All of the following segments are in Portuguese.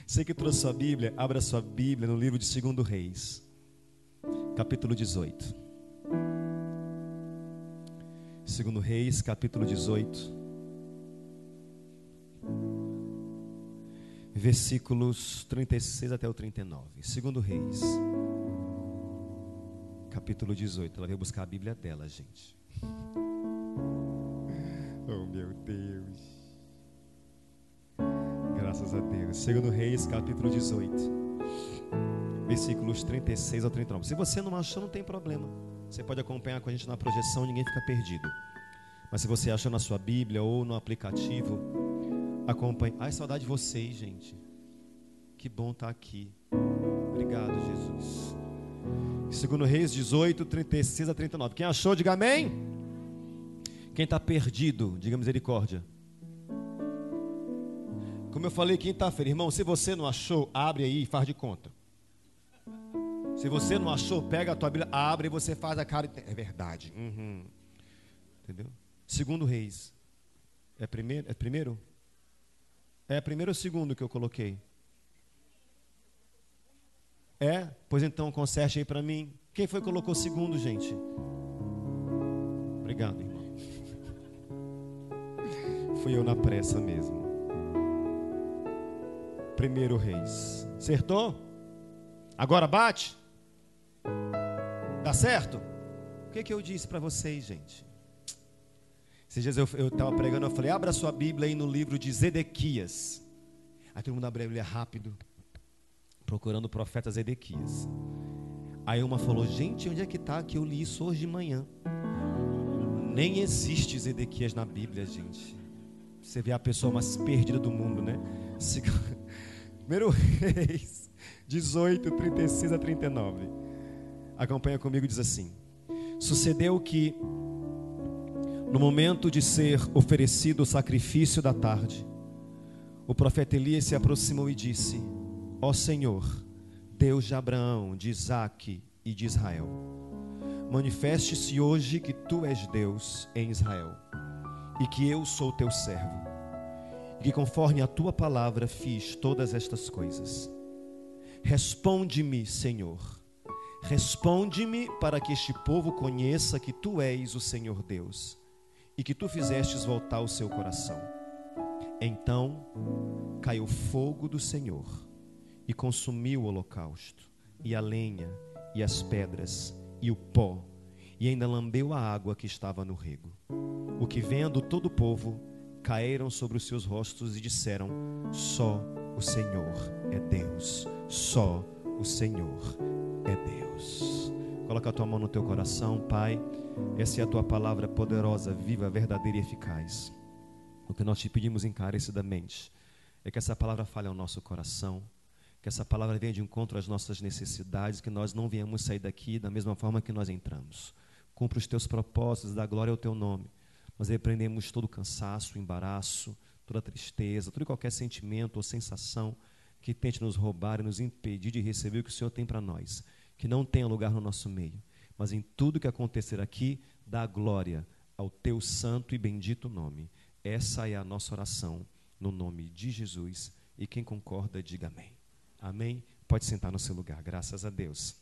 Você que trouxe sua Bíblia, abra sua Bíblia no livro de 2 Reis, capítulo 18. 2 Reis, capítulo 18, versículos 36 até o 39. 2 Reis, capítulo 18. Ela veio buscar a Bíblia dela, gente. Oh, meu Deus. Graças a Deus. 2 Reis, capítulo 18, versículos 36 ao 39. Se você não achou, não tem problema. Você pode acompanhar com a gente na projeção, ninguém fica perdido. Mas se você achou na sua Bíblia ou no aplicativo, acompanhe. Ai, saudade de vocês, gente. Que bom estar aqui. Obrigado, Jesus. 2 Reis 18, 36 a 39. Quem achou, diga amém. Quem está perdido, diga misericórdia. Como eu falei quinta-feira, irmão, se você não achou, abre aí e faz de conta. Se você não achou, pega a tua Bíblia, abre e você faz a cara. É verdade. Entendeu? 2 Reis. É primeiro? É primeiro? É primeiro ou segundo que eu coloquei? É? Pois então, conserte aí para mim. Quem foi que colocou segundo, gente? Obrigado, irmão. Fui eu na pressa mesmo. 1 Reis. Acertou? Agora bate? Dá certo? O que eu disse para vocês, gente? Esses dias eu estava pregando, eu falei, abra sua Bíblia aí no livro de Zedequias. Aí todo mundo abre a Bíblia rápido, procurando o profeta Zedequias. Aí uma falou, gente, onde é que está? Que eu li isso hoje de manhã. Nem existe Zedequias na Bíblia, gente. Você vê a pessoa mais perdida do mundo, né? 1 Reis 18, 36 a 39. Acompanha comigo, diz assim: sucedeu que no momento de ser oferecido o sacrifício da tarde, o profeta Elias se aproximou e disse: ó Senhor, Deus de Abraão, de Isaque e de Israel, manifeste-se hoje que tu és Deus em Israel e que eu sou teu servo, e que conforme a tua palavra fiz todas estas coisas. Responde-me, Senhor, responde-me, para que este povo conheça que tu és o Senhor Deus e que tu fizestes voltar o seu coração. Então caiu fogo do Senhor e consumiu o holocausto, e a lenha, e as pedras, e o pó, e ainda lambeu a água que estava no rego. O que vendo todo o povo, caíram sobre os seus rostos e disseram: só o Senhor é Deus, só o Senhor é Deus. Coloca a tua mão no teu coração, Pai. Essa é a tua palavra poderosa, viva, verdadeira e eficaz. O que nós te pedimos encarecidamente é que essa palavra fale ao nosso coração, que essa palavra venha de encontro às nossas necessidades, que nós não venhamos sair daqui da mesma forma que nós entramos. Cumpra os teus propósitos, dá glória ao teu nome. Nós repreendemos todo o cansaço, o embaraço, toda a tristeza, todo e qualquer sentimento ou sensação que tente nos roubar e nos impedir de receber o que o Senhor tem para nós. Que não tenha lugar no nosso meio, mas em tudo que acontecer aqui, dá glória ao teu santo e bendito nome. Essa é a nossa oração, no nome de Jesus. E quem concorda, diga amém. Amém? Pode sentar no seu lugar, graças a Deus.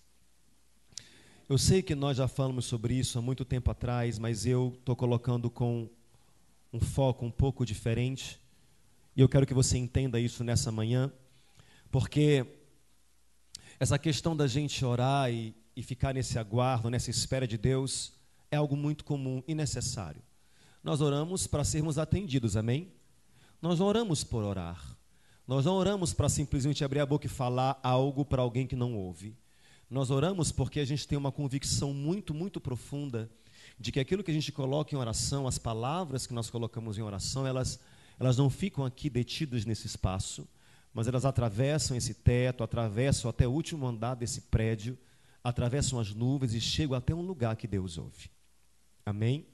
Eu sei que nós já falamos sobre isso há muito tempo atrás, mas eu estou colocando com um foco um pouco diferente. E eu quero que você entenda isso nessa manhã, porque essa questão da gente orar e ficar nesse aguardo, nessa espera de Deus, é algo muito comum e necessário. Nós oramos para sermos atendidos, amém? Nós não oramos por orar. Nós não oramos para simplesmente abrir a boca e falar algo para alguém que não ouve. Nós oramos porque a gente tem uma convicção muito, muito profunda de que aquilo que a gente coloca em oração, as palavras que nós colocamos em oração, elas não ficam aqui detidas nesse espaço, mas elas atravessam esse teto, atravessam até o último andar desse prédio, atravessam as nuvens e chegam até um lugar que Deus ouve. Amém?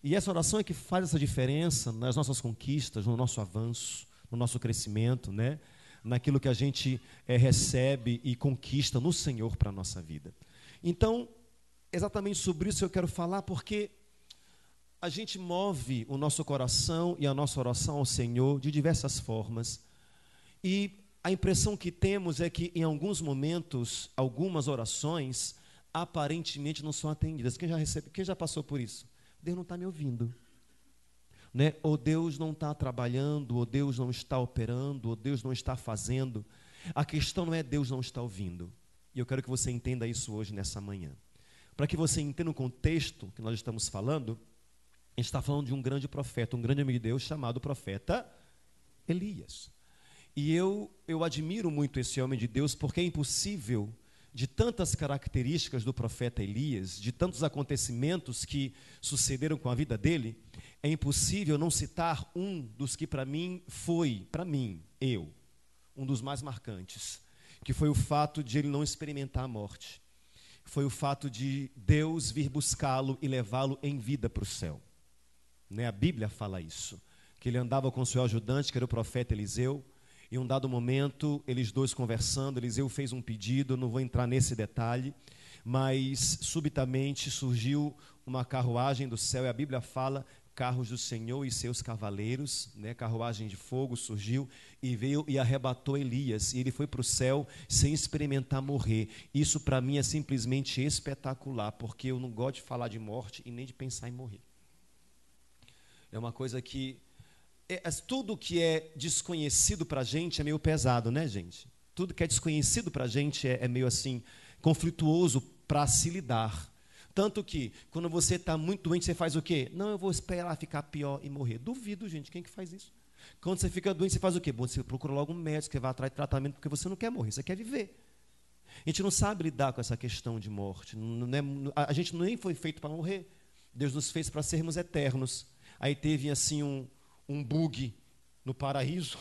E essa oração é que faz essa diferença nas nossas conquistas, no nosso avanço, no nosso crescimento, né? Naquilo que a gente recebe e conquista no Senhor para a nossa vida. Então, exatamente sobre isso eu quero falar, porque a gente move o nosso coração e a nossa oração ao Senhor de diversas formas. E a impressão que temos é que em alguns momentos, algumas orações aparentemente não são atendidas. Quem já passou por isso? Deus não está me ouvindo, né? Ou Deus não está trabalhando, ou Deus não está operando, ou Deus não está fazendo. A questão não é Deus não está ouvindo. E eu quero que você entenda isso hoje, nessa manhã. Para que você entenda o contexto que nós estamos falando, a gente está falando de um grande profeta, um grande amigo de Deus, chamado profeta Elias. E eu admiro muito esse homem de Deus, porque é impossível, de tantas características do profeta Elias, de tantos acontecimentos que sucederam com a vida dele, é impossível não citar um dos que um dos mais marcantes, que foi o fato de ele não experimentar a morte. Foi o fato de Deus vir buscá-lo e levá-lo em vida para o céu. Né? A Bíblia fala isso, que ele andava com o seu ajudante, que era o profeta Eliseu. Em um dado momento, eles dois conversando, Eliseu fez um pedido, não vou entrar nesse detalhe, mas subitamente surgiu uma carruagem do céu, e a Bíblia fala, carros do Senhor e seus cavaleiros, né? Carruagem de fogo surgiu e veio e arrebatou Elias, e ele foi para o céu sem experimentar morrer. Isso para mim é simplesmente espetacular, porque eu não gosto de falar de morte e nem de pensar em morrer. É uma coisa que... tudo que é desconhecido para a gente é meio pesado, né, gente? Tudo que é desconhecido para a gente é meio assim, conflituoso para se lidar. Tanto que, quando você está muito doente, você faz o quê? Não, eu vou esperar ficar pior e morrer. Duvido, gente, quem que faz isso? Quando você fica doente, você faz o quê? Bom, você procura logo um médico, você vai atrás de tratamento, porque você não quer morrer, você quer viver. A gente não sabe lidar com essa questão de morte. A gente nem foi feito para morrer. Deus nos fez para sermos eternos. Aí teve assim um bug no paraíso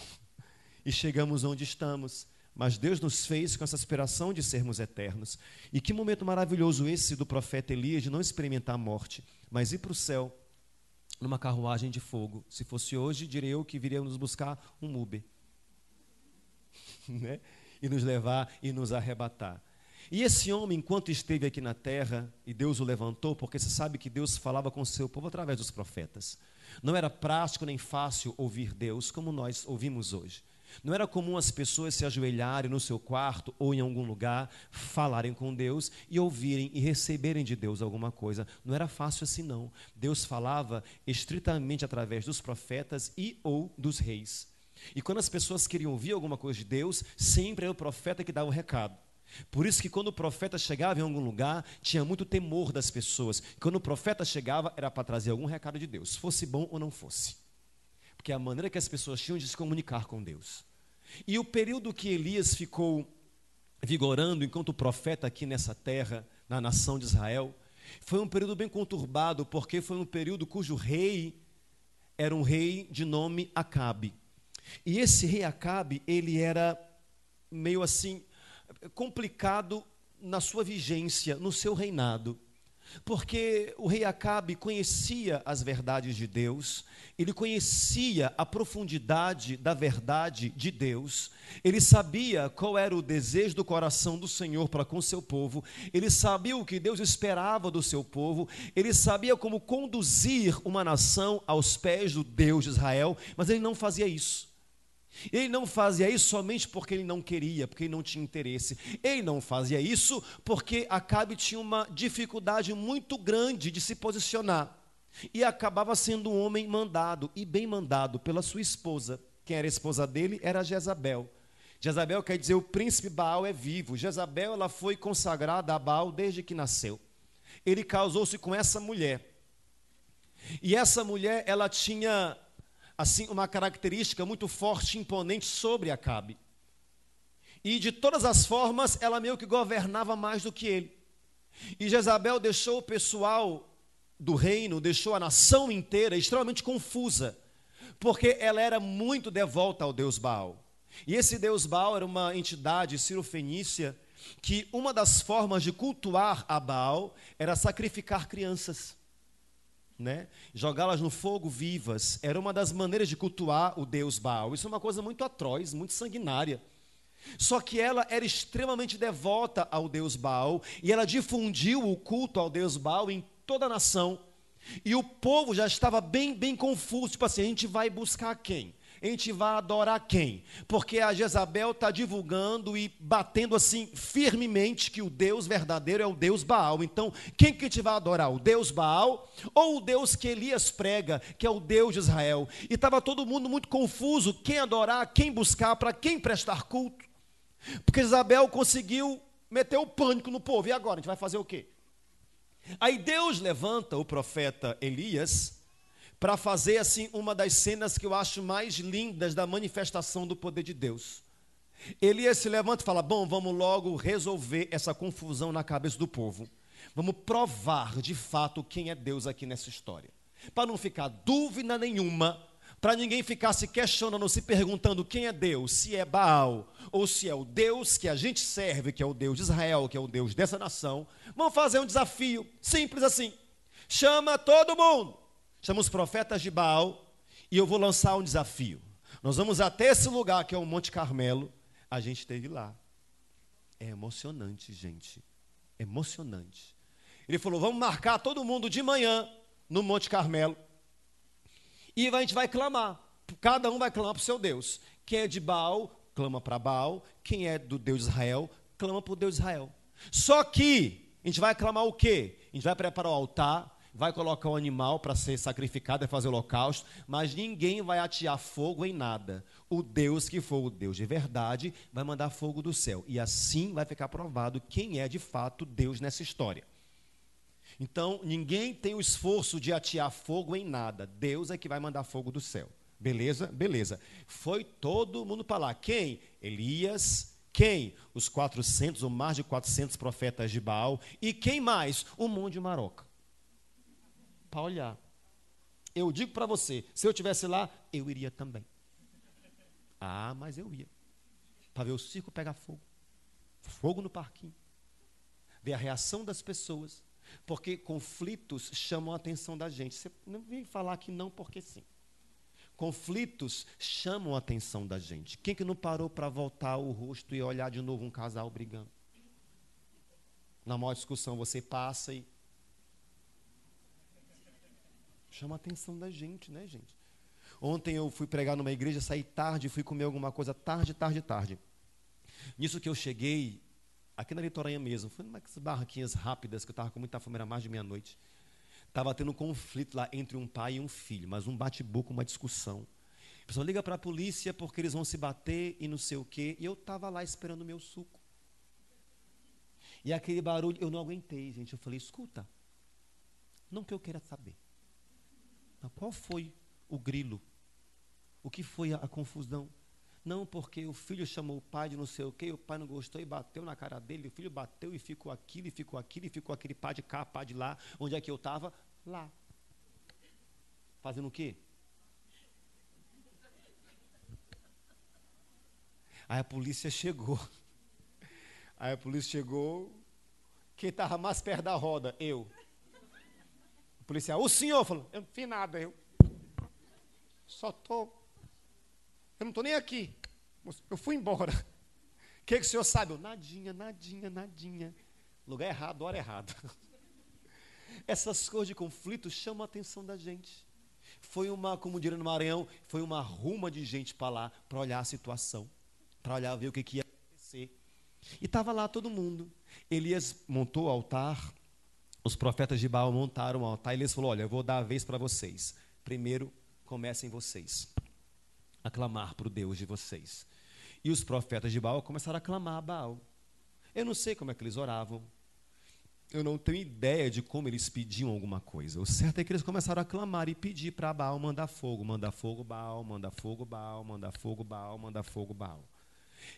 e chegamos onde estamos. Mas Deus nos fez com essa aspiração de sermos eternos. E que momento maravilhoso esse do profeta Elias, de não experimentar a morte, mas ir para o céu numa carruagem de fogo. Se fosse hoje, diria eu que viria nos buscar um Uber, né? E nos levar e nos arrebatar. E esse homem, enquanto esteve aqui na terra, e Deus o levantou, porque você sabe que Deus falava com o seu povo através dos profetas. Não era prático nem fácil ouvir Deus como nós ouvimos hoje. Não era comum as pessoas se ajoelharem no seu quarto ou em algum lugar, falarem com Deus e ouvirem e receberem de Deus alguma coisa. Não era fácil assim, não. Deus falava estritamente através dos profetas e ou dos reis. E quando as pessoas queriam ouvir alguma coisa de Deus, sempre era o profeta que dava o recado. Por isso que quando o profeta chegava em algum lugar, tinha muito temor das pessoas. Quando o profeta chegava, era para trazer algum recado de Deus, fosse bom ou não fosse. Porque é a maneira que as pessoas tinham de se comunicar com Deus. E o período que Elias ficou vigorando enquanto profeta aqui nessa terra, na nação de Israel, foi um período bem conturbado, porque foi um período cujo rei era um rei de nome Acabe. E esse rei Acabe, ele era meio assim, complicado na sua vigência, no seu reinado. Porque o rei Acabe conhecia as verdades de Deus, ele conhecia a profundidade da verdade de Deus, ele sabia qual era o desejo do coração do Senhor para com o seu povo, ele sabia o que Deus esperava do seu povo, ele sabia como conduzir uma nação aos pés do Deus de Israel, mas ele não fazia isso. Ele não fazia isso somente porque ele não queria, porque ele não tinha interesse. Ele não fazia isso porque Acabe tinha uma dificuldade muito grande de se posicionar. E acabava sendo um homem mandado, e bem mandado, pela sua esposa. Quem era a esposa dele era Jezabel. Jezabel quer dizer o príncipe Baal é vivo. Jezabel, ela foi consagrada a Baal desde que nasceu. Ele casou-se com essa mulher. E essa mulher, ela tinha... assim, uma característica muito forte e imponente sobre Acabe. E de todas as formas, ela meio que governava mais do que ele. E Jezabel deixou o pessoal do reino, deixou a nação inteira extremamente confusa, porque ela era muito devota ao deus Baal. E esse deus Baal era uma entidade cirofenícia, que uma das formas de cultuar a Baal era sacrificar crianças. Né? Jogá-las no fogo vivas, era uma das maneiras de cultuar o deus Baal. Isso é uma coisa muito atroz, muito sanguinária. Só que ela era extremamente devota ao deus Baal, e ela difundiu o culto ao deus Baal em toda a nação, e o povo já estava bem confuso, tipo assim, a gente vai buscar quem? a gente vai adorar quem? Porque a Jezabel está divulgando e batendo assim firmemente que o Deus verdadeiro é o Deus Baal. Então, quem que a gente vai adorar? O Deus Baal ou o Deus que Elias prega, que é o Deus de Israel? E estava todo mundo muito confuso, quem adorar, quem buscar, para quem prestar culto. Porque Jezabel conseguiu meter o pânico no povo. E agora, a gente vai fazer o quê? Aí Deus levanta o profeta Elias para fazer assim uma das cenas que eu acho mais lindas da manifestação do poder de Deus. Elias se levanta e fala: bom, vamos logo resolver essa confusão na cabeça do povo. Vamos provar de fato quem é Deus aqui nessa história. Para não ficar dúvida nenhuma, para ninguém ficar se questionando, se perguntando quem é Deus, se é Baal, ou se é o Deus que a gente serve, que é o Deus de Israel, que é o Deus dessa nação. Vamos fazer um desafio, simples assim. Chama todo mundo. Chama os profetas de Baal e eu vou lançar um desafio. Nós vamos até esse lugar que é o Monte Carmelo. A gente esteve lá. É emocionante, gente. Emocionante. Ele falou: vamos marcar todo mundo de manhã no Monte Carmelo. E a gente vai clamar. Cada um vai clamar para o seu Deus. Quem é de Baal, clama para Baal. Quem é do Deus de Israel, clama para o Deus de Israel. Só que a gente vai clamar o quê? A gente vai preparar o altar, vai colocar um animal para ser sacrificado e fazer holocausto, mas ninguém vai atear fogo em nada. O Deus que for o Deus de verdade vai mandar fogo do céu. E assim vai ficar provado quem é de fato Deus nessa história. Então, ninguém tem o esforço de atear fogo em nada. Deus é que vai mandar fogo do céu. Beleza? Beleza. Foi todo mundo para lá. Quem? Elias. Quem? Os 400 ou mais de 400 profetas de Baal. E quem mais? O monte de Maroca. Para olhar. Eu digo para você, se eu estivesse lá, eu iria também. Ah, mas eu ia. Para ver o circo pegar fogo. Fogo no parquinho. Ver a reação das pessoas. Porque conflitos chamam a atenção da gente. Você não vem falar que não porque sim. Conflitos chamam a atenção da gente. Quem que não parou para voltar o rosto e olhar de novo um casal brigando? Na maior discussão você passa e chama a atenção da gente, né, gente? Ontem eu fui pregar numa igreja, saí tarde, fui comer alguma coisa tarde. Nisso que eu cheguei, aqui na Litorânea mesmo, foi umas barraquinhas rápidas, que eu estava com muita fome, era mais de meia-noite. Estava tendo um conflito lá entre um pai e um filho, mas um bate-boca, uma discussão. A pessoa liga para a polícia porque eles vão se bater e não sei o quê, e eu estava lá esperando o meu suco. E aquele barulho, eu não aguentei, gente. Eu falei: escuta, não que eu queira saber. Qual foi o grilo? O que foi a confusão? Não, porque o filho chamou o pai de não sei o quê, o pai não gostou e bateu na cara dele, o filho bateu e ficou aquilo, e ficou aquilo, e ficou aquele pá de cá, pá de lá. Onde é que eu estava? Lá. Fazendo o quê? Aí a polícia chegou. Quem estava mais perto da roda? Eu. O policial: o senhor? Falou: eu não fiz nada, eu não estou nem aqui, eu fui embora. O que o senhor sabe? Eu: nadinha. Lugar errado, hora errada. Essas coisas de conflito chamam a atenção da gente. Foi como diria no Maranhão, foi uma ruma de gente para lá, para olhar a situação, para olhar, ver o que ia acontecer. E estava lá todo mundo. Elias montou o altar, os profetas de Baal montaram o altar, e Elias falou: olha, eu vou dar a vez para vocês. Primeiro, comecem vocês a clamar para o Deus de vocês. E os profetas de Baal começaram a clamar a Baal. Eu não sei como é que eles oravam. Eu não tenho ideia de como eles pediam alguma coisa. O certo é que eles começaram a clamar e pedir para Baal mandar fogo. Manda fogo, Baal, manda fogo, Baal, manda fogo, Baal, manda fogo, Baal.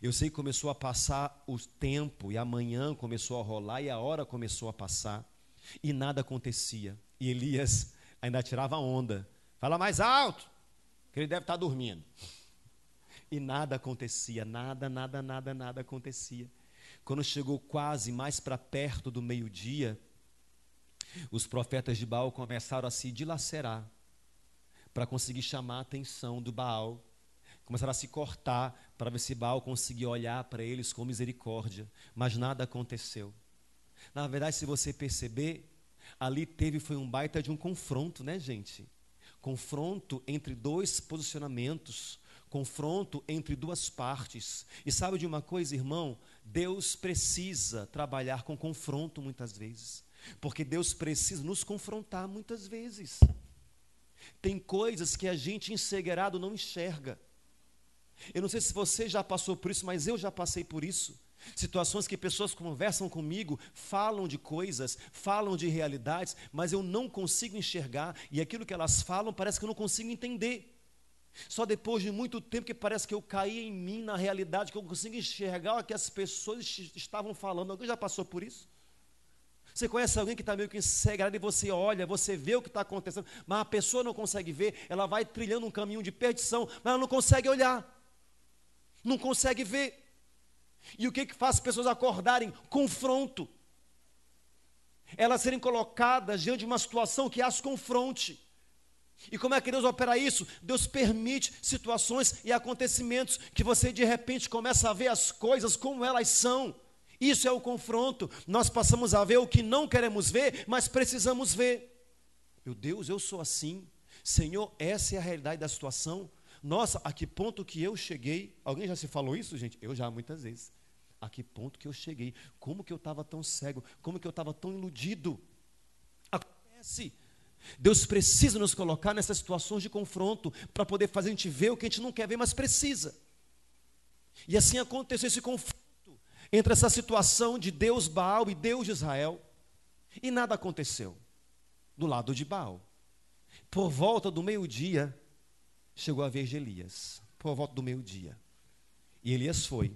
Eu sei que começou a passar o tempo, e a manhã começou a rolar, e a hora começou a passar, e nada acontecia. E Elias ainda tirava onda. Fala mais alto, que ele deve estar dormindo. E nada acontecia, nada acontecia. Quando chegou quase mais para perto do meio-dia, os profetas de Baal começaram a se dilacerar para conseguir chamar a atenção do Baal. Começaram a se cortar para ver se Baal conseguia olhar para eles com misericórdia, mas nada aconteceu. Na verdade, se você perceber, ali foi um baita de um confronto, né, gente? Confronto entre dois posicionamentos, confronto entre duas partes. E sabe de uma coisa, irmão? Deus precisa trabalhar com confronto muitas vezes, porque Deus precisa nos confrontar muitas vezes. Tem coisas que a gente encegueirado não enxerga. Eu não sei se você já passou por isso, mas eu já passei por isso. Situações que pessoas conversam comigo, falam de coisas, falam de realidades, mas eu não consigo enxergar, e aquilo que elas falam parece que eu não consigo entender. Só depois de muito tempo que parece que eu caí em mim, na realidade, que eu consigo enxergar o que as pessoas estavam falando. Alguém já passou por isso? Você conhece alguém que está meio que cegado e você olha, você vê o que está acontecendo, mas a pessoa não consegue ver, ela vai trilhando um caminho de perdição, mas ela não consegue olhar, não consegue ver. E o que faz as pessoas acordarem? Confronto. Elas serem colocadas diante de uma situação que as confronte. E como é que Deus opera isso? Deus permite situações e acontecimentos que você de repente começa a ver as coisas como elas são. Isso é o confronto. Nós passamos a ver o que não queremos ver, mas precisamos ver. Meu Deus, eu sou assim. Senhor, essa é a realidade da situação. Nossa, a que ponto que eu cheguei? Alguém já se falou isso, gente? Eu já, muitas vezes. A que ponto que eu cheguei? Como que eu estava tão cego? Como que eu estava tão iludido? Acontece. Deus precisa nos colocar nessas situações de confronto para poder fazer a gente ver o que a gente não quer ver, mas precisa. E assim aconteceu esse confronto entre essa situação de Deus Baal e Deus de Israel. E nada aconteceu do lado de Baal. Por volta do meio-dia, chegou a vez de Elias. Por volta do meio-dia. E Elias foi,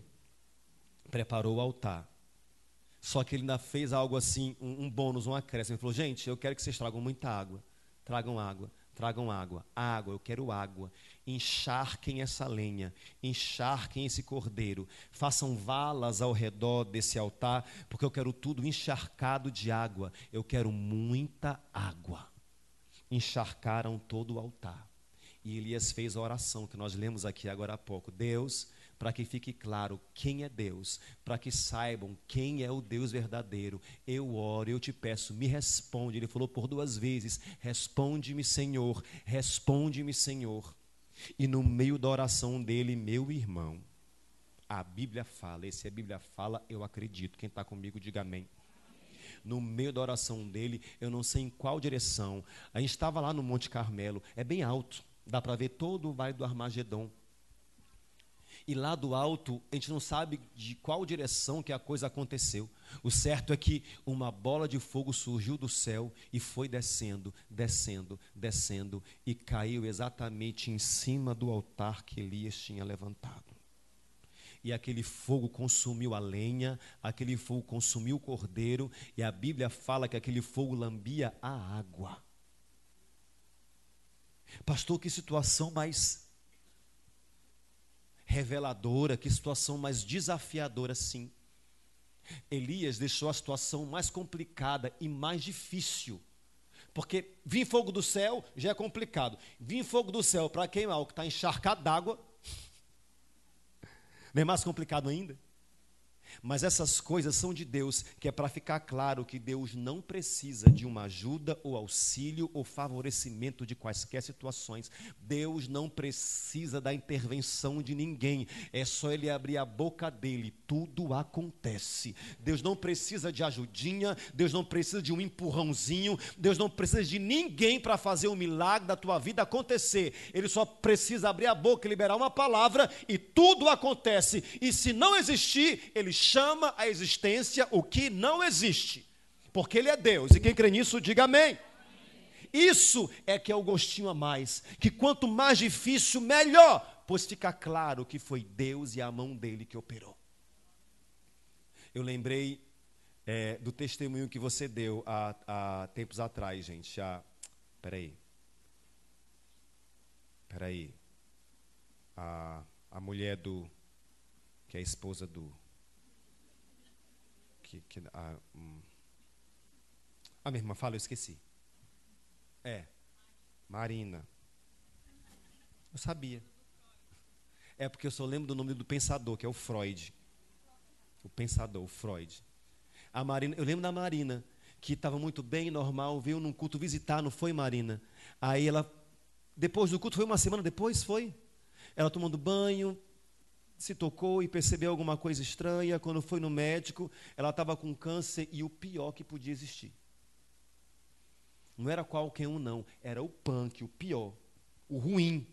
preparou o altar. Só que ele ainda fez algo assim, um bônus, um acréscimo. Ele falou, gente, eu quero que vocês tragam muita água. Tragam água, tragam água. Água, eu quero água. Encharquem essa lenha, encharquem esse cordeiro. Façam valas ao redor desse altar, porque eu quero tudo encharcado de água. Eu quero muita água. Encharcaram todo o altar. E Elias fez a oração que nós lemos aqui agora há pouco. Deus, para que fique claro quem é Deus, para que saibam quem é o Deus verdadeiro, eu oro, eu te peço, me responde. Ele falou por 2 vezes, responde-me, Senhor, responde-me, Senhor. E no meio da oração dele, meu irmão, a Bíblia fala, esse a Bíblia fala, eu acredito. Quem está comigo, diga amém. No meio da oração dele, eu não sei em qual direção, a gente estava lá no Monte Carmelo, é bem alto, dá para ver todo o Vale do Armagedon. E lá do alto, a gente não sabe de qual direção que a coisa aconteceu. O certo é que uma bola de fogo surgiu do céu e foi descendo, descendo, descendo, e caiu exatamente em cima do altar que Elias tinha levantado. E aquele fogo consumiu a lenha, aquele fogo consumiu o cordeiro, e a Bíblia fala que aquele fogo lambia a água. Pastor, que situação mais reveladora, que situação mais desafiadora, sim. Elias deixou a situação mais complicada e mais difícil, porque vir fogo do céu já é complicado, vir fogo do céu para queimar o que está encharcado d'água, não é mais complicado ainda? Mas essas coisas são de Deus, que é para ficar claro que Deus não precisa de uma ajuda ou auxílio ou favorecimento de quaisquer situações. Deus não precisa da intervenção de ninguém, é só Ele abrir a boca dele, tudo acontece. Deus não precisa de ajudinha, Deus não precisa de um empurrãozinho, Deus não precisa de ninguém para fazer o milagre da tua vida acontecer. Ele só precisa abrir a boca e liberar uma palavra e tudo acontece. E se não existir, Ele chama a existência o que não existe, porque Ele é Deus, e quem crê nisso, diga amém. Isso é que é o gostinho a mais, que quanto mais difícil, melhor, pois fica claro que foi Deus e a mão dele que operou. Eu lembrei do testemunho que você deu há tempos atrás, gente. Peraí. A mulher que é a esposa do... A minha irmã fala, eu esqueci. Marina. Eu sabia. É porque eu só lembro do nome do pensador, que é o Freud. O pensador, o Freud. A Marina, eu lembro da Marina, que estava muito bem, normal, veio num culto visitar, não foi, Marina? Aí ela, depois do culto, foi uma semana depois, foi? Ela tomando banho, se tocou e percebeu alguma coisa estranha. Quando foi no médico, ela estava com câncer e o pior que podia existir. Não era qualquer um, não. Era o punk, o pior, o ruim.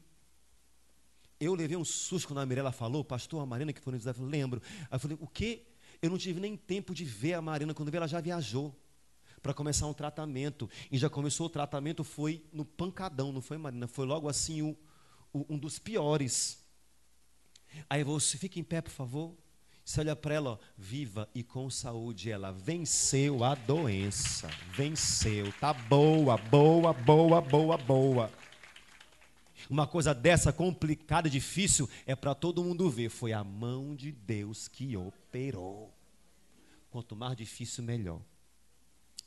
Eu levei um susto quando a Mirella falou, pastor, a Marina que foi no José, eu lembro. Aí eu falei, o quê? Eu não tive nem tempo de ver a Marina. Quando veio, ela já viajou para começar um tratamento. E já começou o tratamento, foi no pancadão, não foi, Marina? Foi logo assim um dos piores. Aí você fica em pé, por favor. Você olha para ela, ó, viva e com saúde. Ela venceu a doença. Venceu. Tá boa, boa, boa, boa, boa. Uma coisa dessa complicada, difícil, é para todo mundo ver. Foi a mão de Deus que operou. Quanto mais difícil, melhor.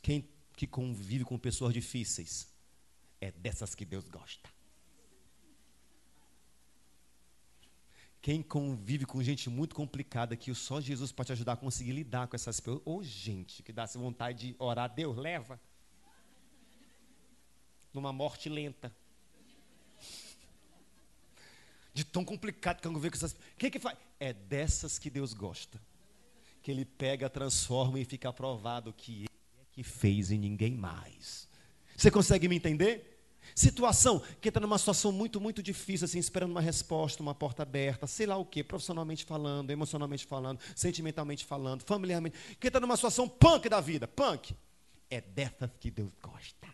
Quem que convive com pessoas difíceis? É dessas que Deus gosta. Quem convive com gente muito complicada, que só Jesus pode te ajudar a conseguir lidar com essas pessoas. Ô, gente, que dá-se vontade de orar, Deus leva. Numa morte lenta. De tão complicado que eu convivo com essas pessoas. Quem que faz? É dessas que Deus gosta. Que Ele pega, transforma e fica provado que Ele é que fez e ninguém mais. Você consegue me entender? Situação, que está numa situação muito, muito difícil, assim, esperando uma resposta, uma porta aberta, sei lá o quê, profissionalmente falando, emocionalmente falando, sentimentalmente falando, familiarmente, que está numa situação punk da vida, punk. É dessas que Deus gosta.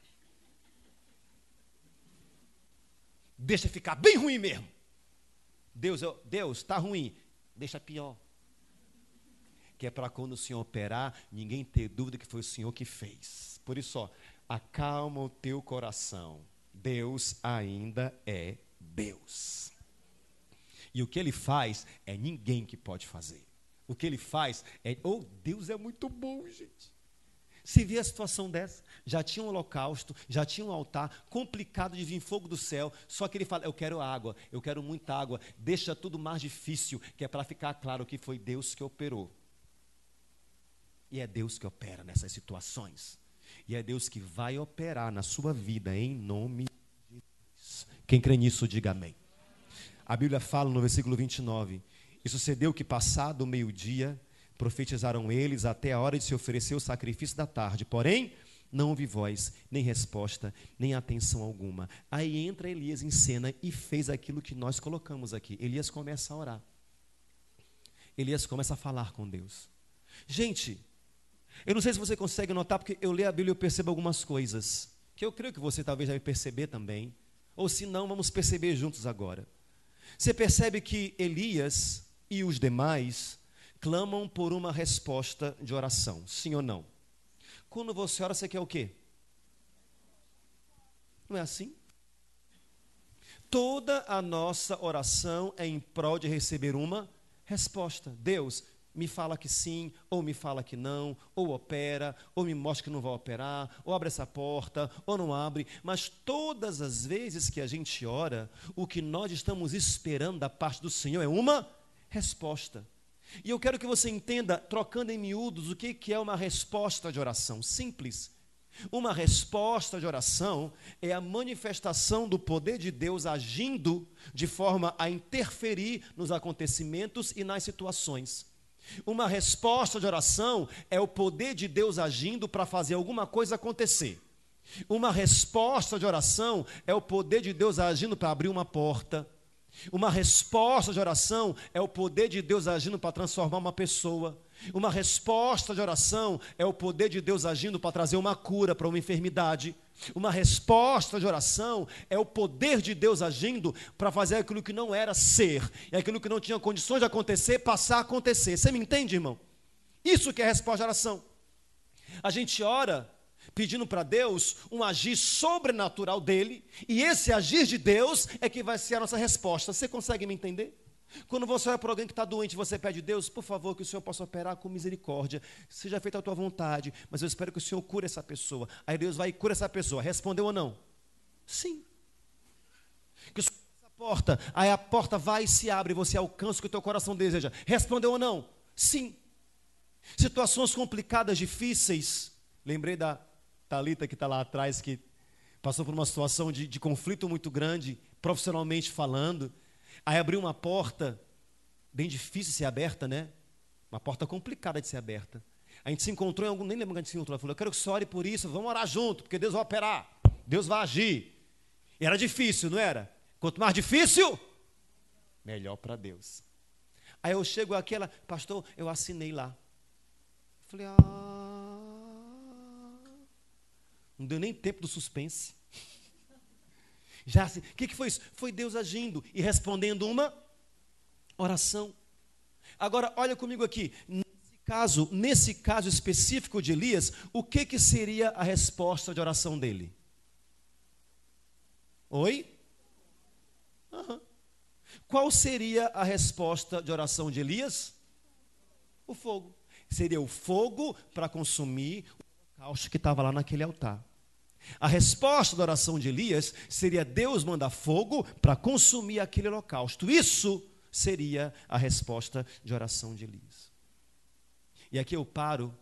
Deixa ficar bem ruim mesmo. Deus, está ruim, deixa pior. Que é para quando o Senhor operar, ninguém ter dúvida que foi o Senhor que fez. Por isso, ó, acalma o teu coração. Deus ainda é Deus. E o que Ele faz é ninguém que pode fazer. O que Ele faz é... Oh, Deus é muito bom, gente. Se vê a situação dessa, já tinha um holocausto, já tinha um altar, complicado de vir fogo do céu, só que Ele fala, eu quero água, eu quero muita água, deixa tudo mais difícil, que é para ficar claro que foi Deus que operou. E é Deus que opera nessas situações. E é Deus que vai operar na sua vida, em nome de Deus. Quem crê nisso, diga amém. A Bíblia fala no versículo 29, e sucedeu que passado o meio-dia, profetizaram eles até a hora de se oferecer o sacrifício da tarde, porém, não houve voz, nem resposta, nem atenção alguma. Aí entra Elias em cena e fez aquilo que nós colocamos aqui. Elias começa a orar. Elias começa a falar com Deus. Gente, eu não sei se você consegue notar, porque eu leio a Bíblia e eu percebo algumas coisas, que eu creio que você talvez já vai perceber também, ou se não, vamos perceber juntos agora. Você percebe que Elias e os demais clamam por uma resposta de oração, sim ou não? Quando você ora, você quer o quê? Não é assim? Toda a nossa oração é em prol de receber uma resposta. Deus, me fala que sim, ou me fala que não, ou opera, ou me mostra que não vai operar, ou abre essa porta, ou não abre. Mas todas as vezes que a gente ora, o que nós estamos esperando da parte do Senhor é uma resposta. E eu quero que você entenda, trocando em miúdos, o que é uma resposta de oração. Simples. Uma resposta de oração é a manifestação do poder de Deus agindo de forma a interferir nos acontecimentos e nas situações. Uma resposta de oração é o poder de Deus agindo para fazer alguma coisa acontecer. Uma resposta de oração é o poder de Deus agindo para abrir uma porta. Uma resposta de oração é o poder de Deus agindo para transformar uma pessoa. Uma resposta de oração é o poder de Deus agindo para trazer uma cura para uma enfermidade. Uma resposta de oração é o poder de Deus agindo para fazer aquilo que não era ser, e aquilo que não tinha condições de acontecer, passar a acontecer. Você me entende, irmão? Isso que é a resposta de oração. A gente ora pedindo para Deus um agir sobrenatural dele, e esse agir de Deus é que vai ser a nossa resposta. Você consegue me entender? Quando você olha para alguém que está doente, você pede, Deus, por favor, que o Senhor possa operar com misericórdia, seja feita a tua vontade, mas eu espero que o Senhor cure essa pessoa. Aí Deus vai e cura essa pessoa. Respondeu ou não? Sim. Que o Senhor abre essa porta, aí a porta vai e se abre, e você alcança o que o teu coração deseja. Respondeu ou não? Sim. Situações complicadas, difíceis. Lembrei da Thalita que está lá atrás, que passou por uma situação de conflito muito grande, profissionalmente falando. Aí abriu uma porta, bem difícil de ser aberta, né? Uma porta complicada de ser aberta. A gente se encontrou em algum, nem lembro onde a gente se encontrou. Ela falou, eu quero que você ore por isso, vamos orar junto, porque Deus vai operar, Deus vai agir. E era difícil, não era? Quanto mais difícil, melhor para Deus. Aí eu chego aqui, ela, pastor, eu assinei lá. Falei, não deu nem tempo do suspense. Já assim, o que foi isso? Foi Deus agindo e respondendo uma oração. Agora, olha comigo aqui. Nesse caso específico de Elias, o que seria a resposta de oração dele? Oi? Uhum. Qual seria a resposta de oração de Elias? O fogo. Seria o fogo para consumir o holocausto que estava lá naquele altar. A resposta da oração de Elias seria Deus mandar fogo para consumir aquele holocausto. Isso seria a resposta de oração de Elias. E aqui eu paro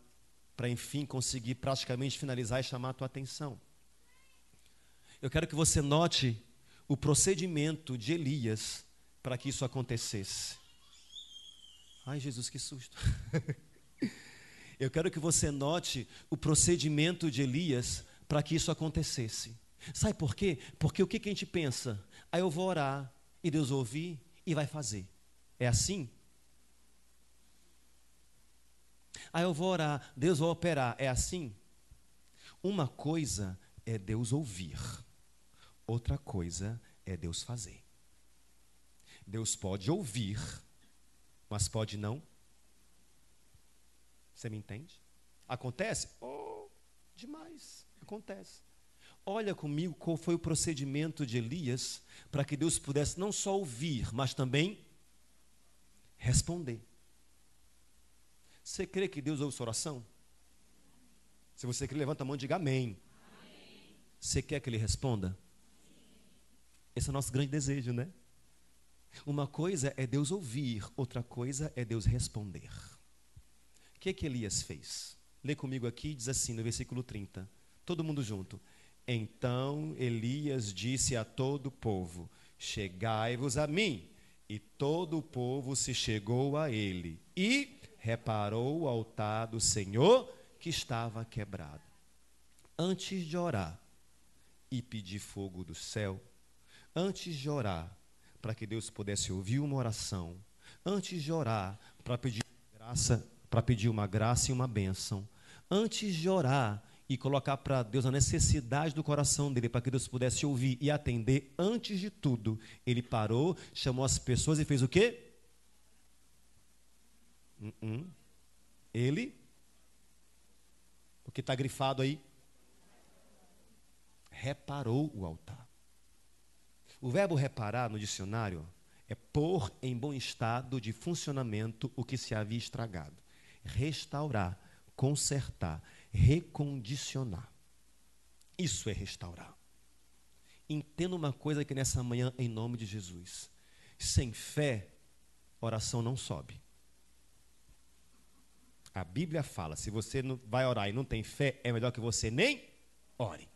para, enfim, conseguir praticamente finalizar e chamar a tua atenção. Eu quero que você note o procedimento de Elias para que isso acontecesse. Ai, Jesus, que susto. Eu quero que você note o procedimento de Elias para que isso acontecesse. Sabe por quê? Porque o que a gente pensa? Aí eu vou orar e Deus ouvir e vai fazer. É assim? Aí eu vou orar, Deus vai operar. É assim? Uma coisa é Deus ouvir, outra coisa é Deus fazer. Deus pode ouvir, mas pode não. Você me entende? Acontece? Oh, demais. Acontece. Olha comigo qual foi o procedimento de Elias para que Deus pudesse não só ouvir, mas também responder. Você crê que Deus ouve sua oração? Se você crê, levanta a mão e diga amém. Amém. Você quer que Ele responda? Esse é o nosso grande desejo, né? Uma coisa é Deus ouvir, outra coisa é Deus responder. O que Elias fez? Lê comigo aqui, diz assim no versículo 30. Todo mundo junto. Então Elias disse a todo o povo, chegai-vos a mim. E todo o povo se chegou a ele e reparou o altar do Senhor que estava quebrado. Antes de orar e pedir fogo do céu, antes de orar para que Deus pudesse ouvir uma oração, antes de orar para pedir uma graça e uma bênção, antes de orar e colocar para Deus a necessidade do coração dele, para que Deus pudesse ouvir e atender, antes de tudo, ele parou, chamou as pessoas e fez o quê? Ele, o que está grifado aí? Reparou o altar. O verbo reparar no dicionário é pôr em bom estado de funcionamento o que se havia estragado. Restaurar, consertar, recondicionar. Isso é restaurar. Entenda uma coisa aqui nessa manhã, em nome de Jesus. Sem fé, oração não sobe. A Bíblia fala, se você não vai orar e não tem fé, é melhor que você nem ore.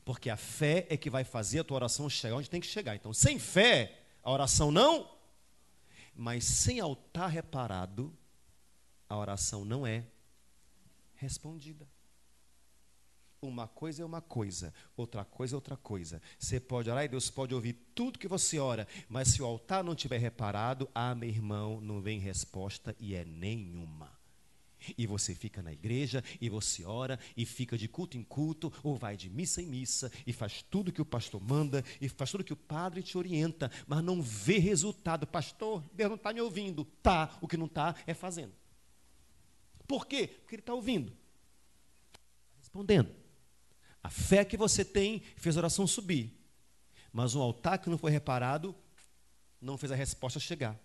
Porque a fé é que vai fazer a tua oração chegar onde tem que chegar. Então, sem fé, a oração não. Mas sem altar reparado, a oração não é respondida. Uma coisa é uma coisa, outra coisa é outra coisa. Você pode orar e Deus pode ouvir tudo que você ora, mas se o altar não tiver reparado, meu irmão, não vem resposta e é nenhuma. E você fica na igreja, e você ora, e fica de culto em culto, ou vai de missa em missa, e faz tudo que o pastor manda, e faz tudo que o padre te orienta, mas não vê resultado. Pastor, Deus não está me ouvindo. Tá, o que não está é fazendo. Por quê? Porque Ele está ouvindo. Está respondendo. A fé que você tem fez a oração subir, mas um altar que não foi reparado, não fez a resposta chegar.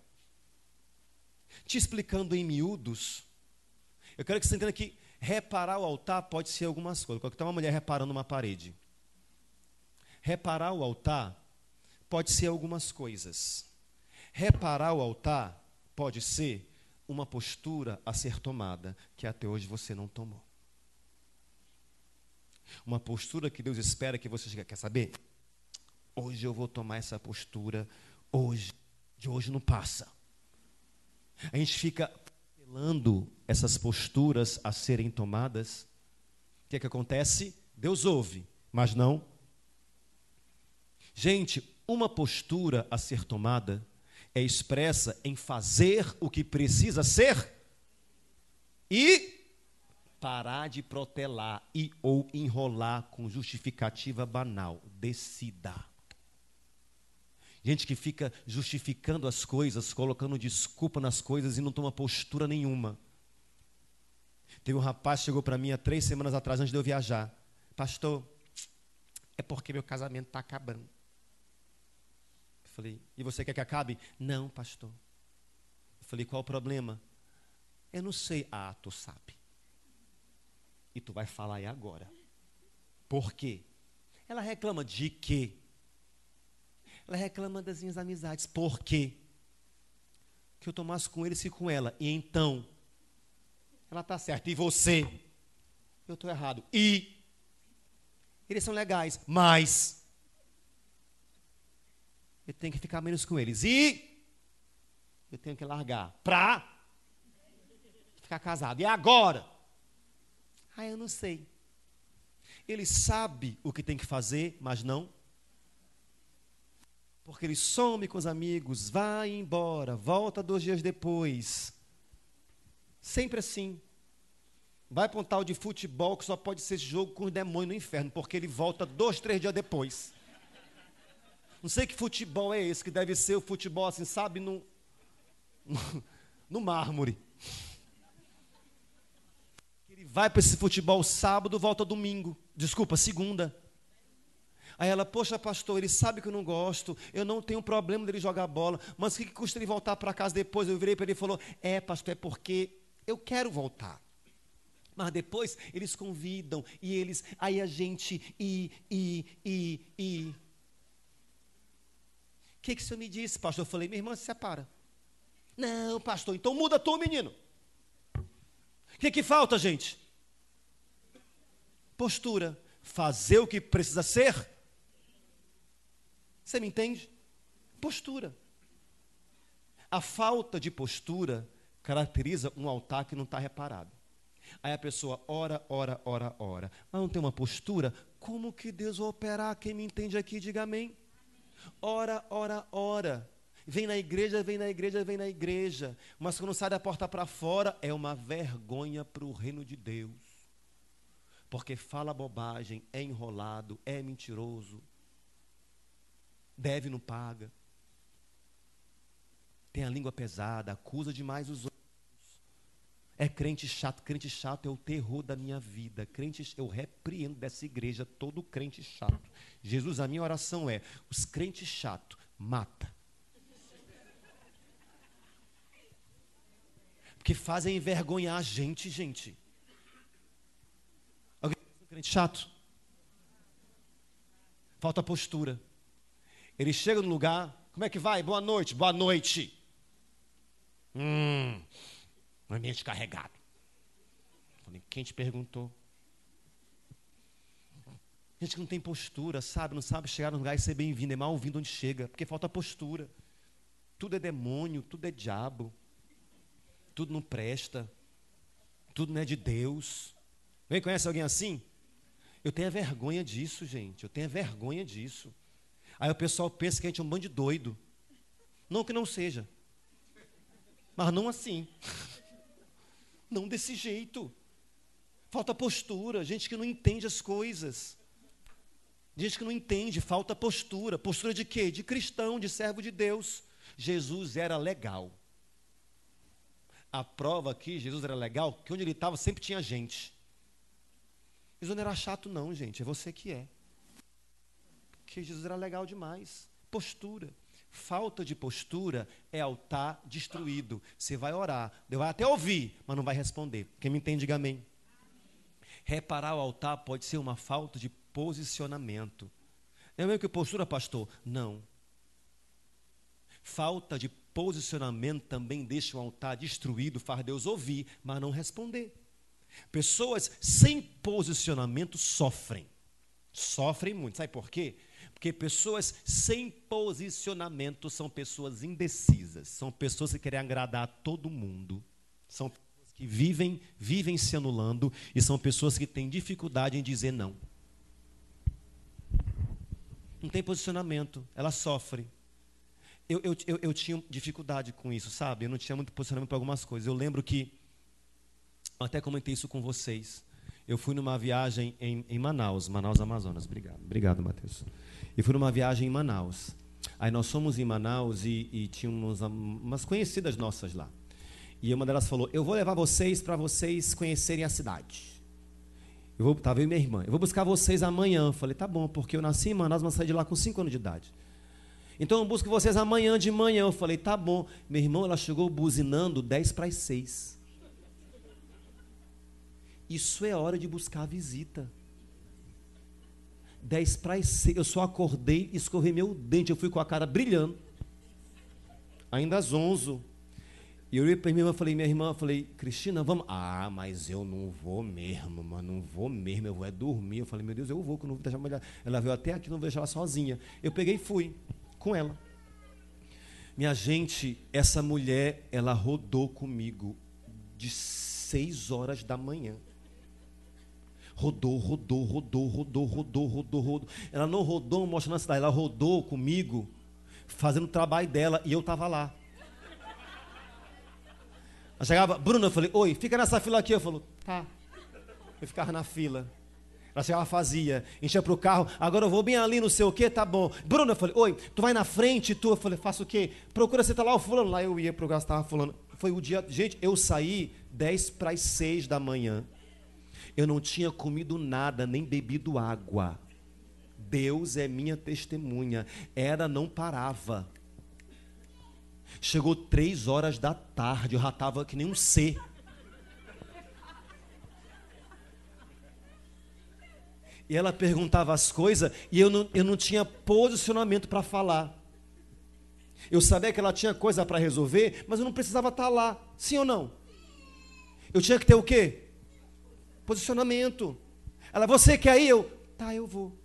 Te explicando em miúdos, eu quero que você entenda que reparar o altar pode ser algumas coisas. Quando tem uma mulher reparando uma parede. Reparar o altar pode ser algumas coisas. Reparar o altar pode ser uma postura a ser tomada, que até hoje você não tomou. Uma postura que Deus espera que você chegue. Quer saber? Hoje eu vou tomar essa postura. Hoje de hoje não passa. A gente fica apelando essas posturas a serem tomadas. O que é que acontece? Deus ouve, mas não. Gente, uma postura a ser tomada é expressa em fazer o que precisa ser e parar de protelar e ou enrolar com justificativa banal. Decida. Gente que fica justificando as coisas, colocando desculpa nas coisas e não toma postura nenhuma. Teve um rapaz que chegou para mim há 3 semanas atrás, antes de eu viajar. Pastor, é porque meu casamento está acabando. Eu falei, e você quer que acabe? Não, pastor. Eu falei, qual o problema? Eu não sei. Ah, tu sabe. E tu vai falar aí agora. Por quê? Ela reclama de quê? Ela reclama das minhas amizades. Por quê? Que eu tomasse com ele e com ela. E então, ela está certa. E você? Eu estou errado. E eles são legais, mas eu tenho que ficar menos com eles. E eu tenho que largar para ficar casado. E agora? Ah, eu não sei. Ele sabe o que tem que fazer, mas não. Porque ele some com os amigos, vai embora, volta 2 dias depois. Sempre assim. Vai para um tal de futebol que só pode ser jogo com os demônios no inferno, porque ele volta 2, 3 dias depois. Não sei que futebol é esse, que deve ser o futebol assim, sabe, no mármore. Ele vai para esse futebol sábado, volta domingo. Desculpa, segunda. Aí ela, poxa, pastor, ele sabe que eu não gosto, eu não tenho problema dele jogar bola, mas o que custa ele voltar para casa depois? Eu virei para ele e falou, pastor, é porque eu quero voltar. Mas depois eles convidam, e eles, aí a gente, O que o senhor me disse, pastor? Eu falei, minha irmã se separa. Não, pastor, então muda tu, menino. O que falta, gente? Postura. Fazer o que precisa ser. Você me entende? Postura. A falta de postura caracteriza um altar que não está reparado. Aí a pessoa ora, mas não tem uma postura. Como que Deus vai operar? Quem me entende aqui, diga amém. Ora. Vem na igreja. Mas quando sai da porta para fora, é uma vergonha para o reino de Deus. Porque fala bobagem, é enrolado, é mentiroso. Deve, não paga. Tem a língua pesada, acusa demais os outros. É crente chato é o terror da minha vida. Eu repreendo dessa igreja todo crente chato. Jesus, a minha oração é, os crentes chatos, mata. Porque fazem envergonhar a gente. Alguém é um crente chato? Falta postura. Ele chega no lugar, como é que vai? Boa noite. Ambiente carregado. Falei, quem te perguntou? Gente que não tem postura, sabe? Não sabe chegar no lugar e ser bem-vindo. É mal-vindo onde chega, porque falta postura. Tudo é demônio, tudo é diabo. Tudo não presta. Tudo não é de Deus. Alguém conhece alguém assim? Eu tenho vergonha disso, gente. Aí o pessoal pensa que a gente é um bando de doido. Não que não seja. Mas não assim. Não desse jeito. Falta postura. Gente que não entende as coisas. Gente que não entende, falta postura. Postura de quê? De cristão, de servo de Deus. Jesus era legal. A prova que Jesus era legal, que onde ele estava sempre tinha gente. Jesus não era chato não, gente. É você que é. Porque Jesus era legal demais. Postura. Falta de postura é altar destruído. Você vai orar, Deus vai até ouvir, mas não vai responder. Quem me entende, diga amém. Reparar o altar pode ser uma falta de posicionamento. É mesmo que postura, pastor? Não. Falta de posicionamento também deixa o altar destruído, faz Deus ouvir, mas não responder. Pessoas sem posicionamento sofrem. Sofrem muito. Sabe por quê? Porque pessoas sem posicionamento são pessoas indecisas, são pessoas que querem agradar a todo mundo, são pessoas que vivem se anulando e são pessoas que têm dificuldade em dizer não. Não tem posicionamento, ela sofre. Eu tinha dificuldade com isso, sabe? Eu não tinha muito posicionamento para algumas coisas. Eu lembro que, até comentei isso com vocês, eu fui numa viagem em Manaus, Amazonas. Obrigado, Matheus. Eu fui numa viagem em Manaus. Aí nós fomos em Manaus e tínhamos umas conhecidas nossas lá. E uma delas falou, eu vou levar vocês para vocês conhecerem a cidade. Estava eu e minha irmã. Eu vou buscar vocês amanhã. Eu falei, tá bom, porque eu nasci em Manaus, mas saí de lá com 5 anos de idade. Então eu busco vocês amanhã de manhã. Eu falei, tá bom. Meu irmão, ela chegou buzinando 10:06. Isso é hora de buscar a visita. 10:06. Eu só acordei e escorri meu dente. Eu fui com a cara brilhando. Ainda às 11. E eu olhei para minha irmã, falei, Cristina, vamos? Ah, mas eu não vou mesmo, mano, não vou mesmo, eu vou dormir. Eu falei, meu Deus, eu vou, que eu não vou deixar a mulher. Ela veio até aqui, não vou deixar ela sozinha. Eu peguei e fui com ela. Minha gente, essa mulher, ela rodou comigo de 6 horas da manhã. Rodou. Ela não rodou mostrando a cidade, ela rodou comigo, fazendo o trabalho dela, e eu estava lá. Ela chegava, Bruna, eu falei, oi, fica nessa fila aqui. Eu falei, tá. Eu ficava na fila. Ela chegava, fazia, enchia para o carro, agora eu vou bem ali, não sei o quê, tá bom. Bruna, eu falei, oi, tu vai na frente, tu? Eu falei, faço o quê? Procura, você tá lá, o fulano. Lá eu ia procurar, estava fulano. Foi o dia, gente, eu saí 5:50 da manhã. Eu não tinha comido nada, nem bebido água. Deus é minha testemunha. Não parava. Chegou 3 horas da tarde, eu já estava que nem um C. E ela perguntava as coisas e eu não tinha posicionamento para falar. Eu sabia que ela tinha coisa para resolver, mas eu não precisava estar lá. Sim ou não? Eu tinha que ter o quê? Posicionamento. Ela, você quer ir? Eu, tá, eu vou.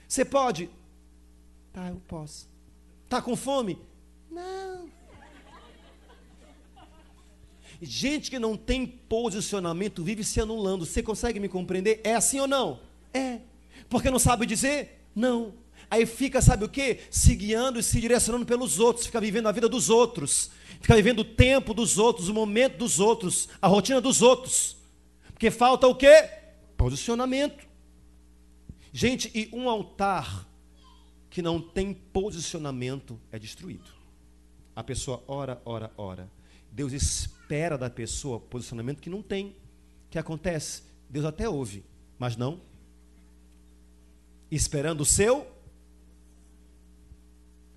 Você pode? Tá, eu posso. Tá com fome? Não. Gente que não tem posicionamento vive se anulando. Você consegue me compreender? É assim ou não? É. Porque não sabe dizer? Não. Aí fica, sabe o quê? Se guiando e se direcionando pelos outros. Fica vivendo a vida dos outros. Fica vivendo o tempo dos outros, o momento dos outros, a rotina dos outros. Porque falta o quê? Posicionamento. Gente, e um altar que não tem posicionamento é destruído. A pessoa ora. Deus espera da pessoa posicionamento que não tem. O que acontece? Deus até ouve, mas não. Esperando o seu.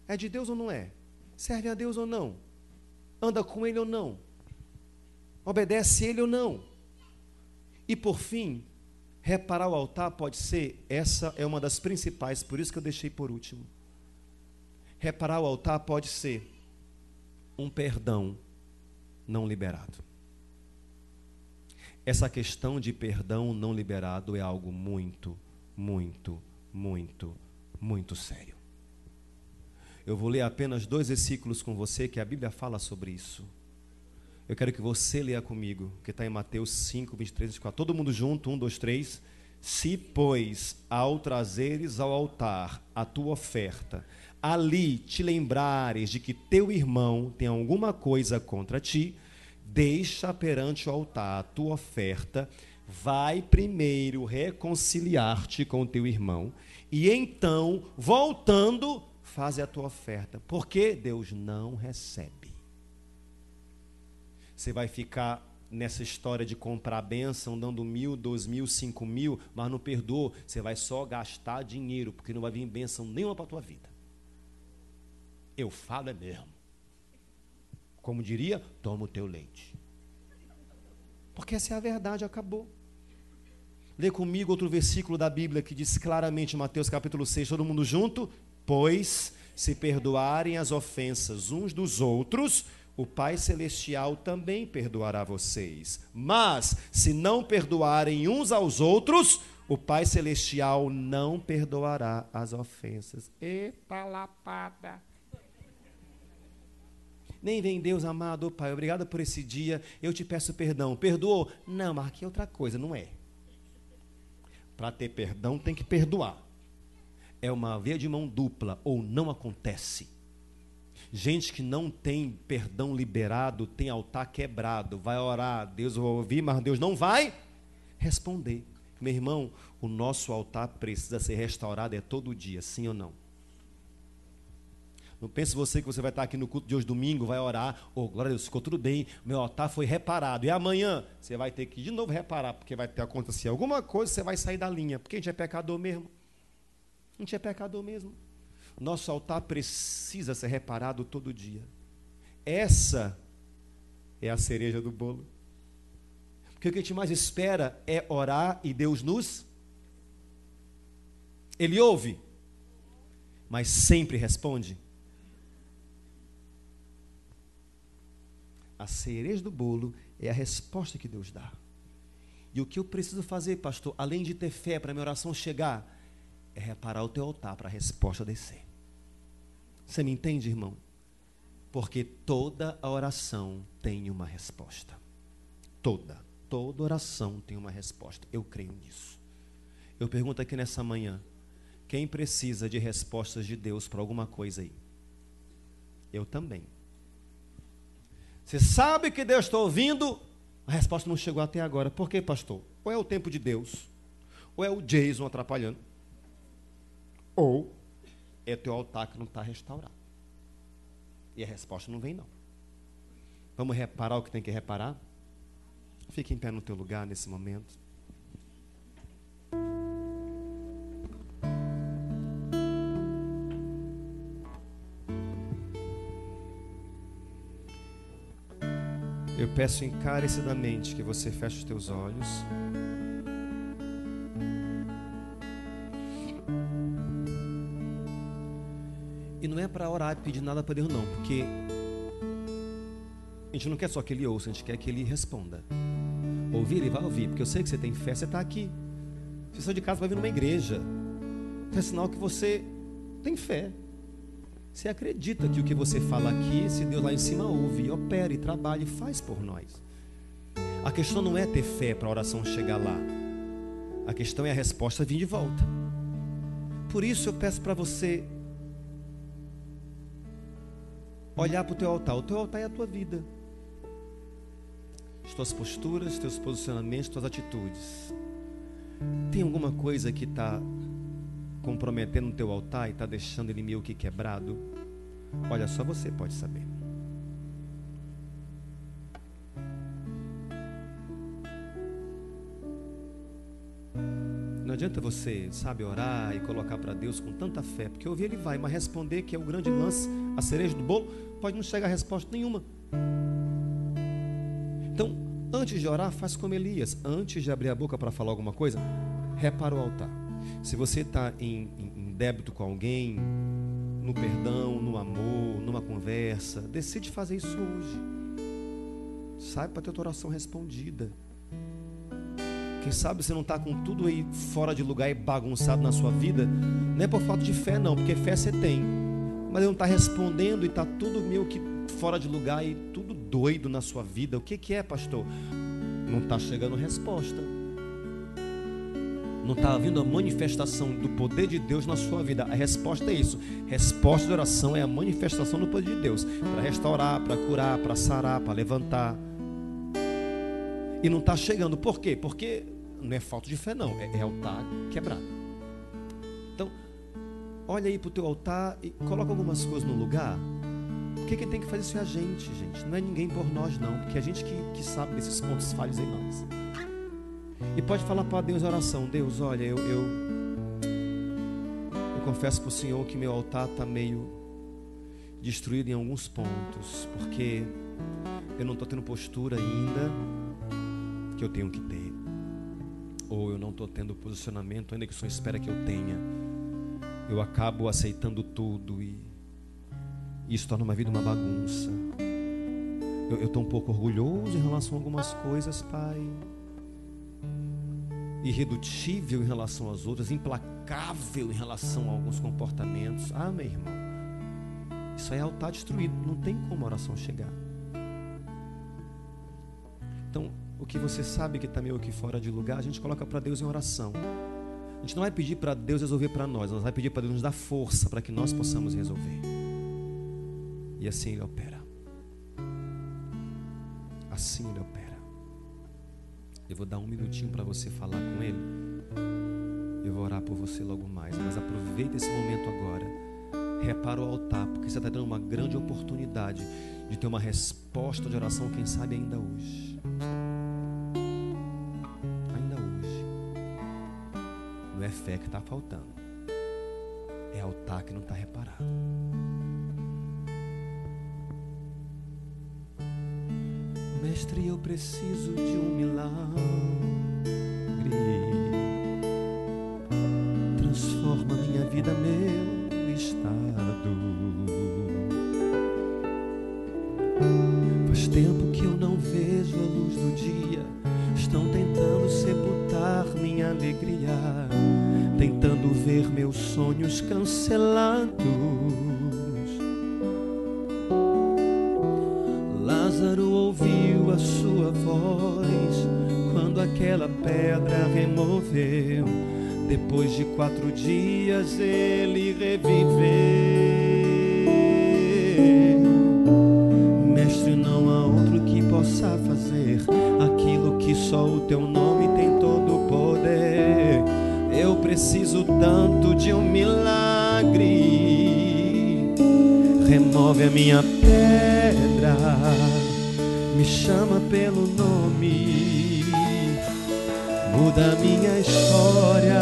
É de Deus ou não é? Serve a Deus ou não? Anda com Ele ou não? Obedece Ele ou não? E por fim, reparar o altar pode ser, essa é uma das principais, por isso que eu deixei por último. Reparar o altar pode ser um perdão não liberado. Essa questão de perdão não liberado é algo muito sério. Eu vou ler apenas 2 versículos com você, que a Bíblia fala sobre isso. Eu quero que você leia comigo, que está em Mateus 5, 23, 24. Todo mundo junto, 1, 2, 3. Se, pois, ao trazeres ao altar a tua oferta, ali te lembrares de que teu irmão tem alguma coisa contra ti, deixa perante o altar a tua oferta, vai primeiro reconciliar-te com teu irmão, e então, voltando, faz a tua oferta. Porque Deus não recebe. Você vai ficar nessa história de comprar bênção, dando 1.000, 2.000, 5.000, mas não perdoa. Você vai só gastar dinheiro, porque não vai vir bênção nenhuma para a tua vida. Eu falo é mesmo. Como diria, toma o teu leite. Porque essa é a verdade, acabou. Lê comigo outro versículo da Bíblia que diz claramente, Mateus capítulo 6, todo mundo junto? Pois, se perdoarem as ofensas uns dos outros, o Pai Celestial também perdoará vocês. Mas, se não perdoarem uns aos outros, O Pai Celestial não perdoará as ofensas. Epa lapada. Nem vem Deus amado, oh, Pai, obrigado por esse dia, eu te peço perdão. Perdoou? Não, mas aqui é outra coisa, não é. Para ter perdão tem que perdoar. É uma via de mão dupla, ou não acontece. Gente que não tem perdão liberado, tem altar quebrado, vai orar, Deus vai ouvir, mas Deus não vai responder. Meu irmão, o nosso altar precisa ser restaurado todo dia, sim ou não? Não pense você que você vai estar aqui no culto de hoje, domingo, vai orar, glória a Deus, ficou tudo bem, meu altar foi reparado. E amanhã você vai ter que de novo reparar, porque vai ter acontecido alguma coisa, você vai sair da linha, porque a gente é pecador mesmo. A gente é pecador mesmo. Nosso altar precisa ser reparado todo dia. Essa é a cereja do bolo. Porque o que a gente mais espera é orar e Deus Ele ouve, mas sempre responde. A cereja do bolo é a resposta que Deus dá. E o que eu preciso fazer, pastor, além de ter fé para a minha oração chegar, é reparar o teu altar para a resposta descer. Você me entende, irmão? Porque toda a oração tem uma resposta. Toda oração tem uma resposta. Eu creio nisso. Eu pergunto aqui nessa manhã, quem precisa de respostas de Deus para alguma coisa aí? Eu também. Você sabe que Deus está ouvindo, a resposta não chegou até agora. Por quê, pastor? Ou é o tempo de Deus, ou é o Jason atrapalhando, ou é teu altar que não está restaurado. E a resposta não vem, não. Vamos reparar o que tem que reparar? Fique em pé no teu lugar nesse momento. Eu peço encarecidamente que você feche os teus olhos. E não é para orar e pedir nada para Deus não, porque a gente não quer só que Ele ouça, a gente quer que Ele responda. Ouvir, Ele vai ouvir, porque eu sei que você tem fé, você está aqui. Se saiu de casa, vai vir numa igreja. É sinal que você tem fé. Você acredita que o que você fala aqui, se Deus lá em cima ouve, opera e trabalha e faz por nós. A questão não é ter fé para a oração chegar lá. A questão é a resposta vir de volta. Por isso eu peço para você olhar para o teu altar. O teu altar é a tua vida. As tuas posturas, teus posicionamentos, tuas atitudes. Tem alguma coisa que está comprometendo o teu altar e está deixando ele meio que quebrado? Olha, só você pode saber. Não adianta você, orar e colocar para Deus com tanta fé, porque ouvir Ele vai, mas responder, que é o grande lance, a cereja do bolo, pode não chegar a resposta nenhuma. Então, antes de orar, faz como Elias. Antes de abrir a boca para falar alguma coisa, repara o altar. Se você está em débito com alguém, no perdão, no amor, numa conversa, decide fazer isso hoje. Sai para ter tua oração respondida. Quem sabe você não está com tudo aí fora de lugar e bagunçado na sua vida. Não é por falta de fé não, porque fé você tem. Mas não está respondendo e está tudo meio que fora de lugar e tudo doido na sua vida. O que é, pastor? Não está chegando resposta. Não está havendo a manifestação do poder de Deus na sua vida. A resposta é isso. Resposta de oração é a manifestação do poder de Deus. Para restaurar, para curar, para sarar, para levantar. E não está chegando. Por quê? Porque não é falta de fé não. É altar quebrado. Então, olha aí para o teu altar e coloca algumas coisas no lugar. Porque quem tem que fazer isso é a gente. Não é ninguém por nós não. Porque é a gente que sabe desses pontos falhos em nós. E pode falar para Deus em oração. Deus, olha, eu confesso para o Senhor que meu altar está meio destruído em alguns pontos, porque eu não estou tendo postura ainda que eu tenho que ter, ou eu não estou tendo o posicionamento ainda que o Senhor espera que eu tenha. Eu acabo aceitando tudo e isso torna uma vida uma bagunça. Eu estou um pouco orgulhoso em relação a algumas coisas, Pai. irredutível em relação às outras, implacável em relação a alguns comportamentos. Ah, meu irmão, isso aí é altar destruído, não tem como a oração chegar. Então, o que você sabe que está meio que fora de lugar, a gente coloca para Deus em oração. A gente não vai pedir para Deus resolver para nós vai pedir para Deus nos dar força para que nós possamos resolver. E assim Ele opera. Assim Ele opera. Eu vou dar um minutinho para você falar com Ele. Eu vou orar por você logo mais. Mas aproveita esse momento agora. Repara o altar, porque você está tendo uma grande oportunidade de ter uma resposta de oração, quem sabe ainda hoje. Ainda hoje. Não é fé que está faltando. É altar que não está reparado. Mestre, eu preciso de um milagre. Transforma minha vida, meu estado. Faz tempo que eu não vejo a luz do dia. Estão tentando sepultar minha alegria, tentando ver meus sonhos cancelados. Lázaro ouviu a sua voz quando aquela pedra removeu. Depois de 4 dias ele reviveu. Mestre, não há outro que possa fazer aquilo que só o teu nome tem todo o poder. Eu preciso tanto de um milagre. Remove a minha pedra, me chama pelo nome, muda a minha história,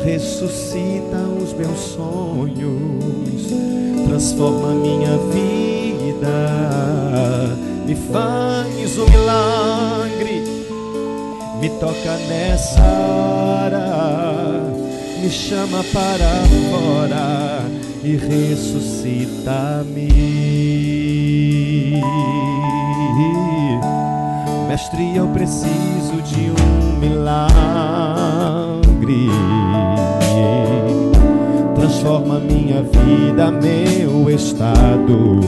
ressuscita os meus sonhos, transforma a minha vida, me faz um milagre, me toca nessa hora, me chama para fora e ressuscita-me. Mestre, eu preciso de um milagre. Transforma minha vida, meu estado.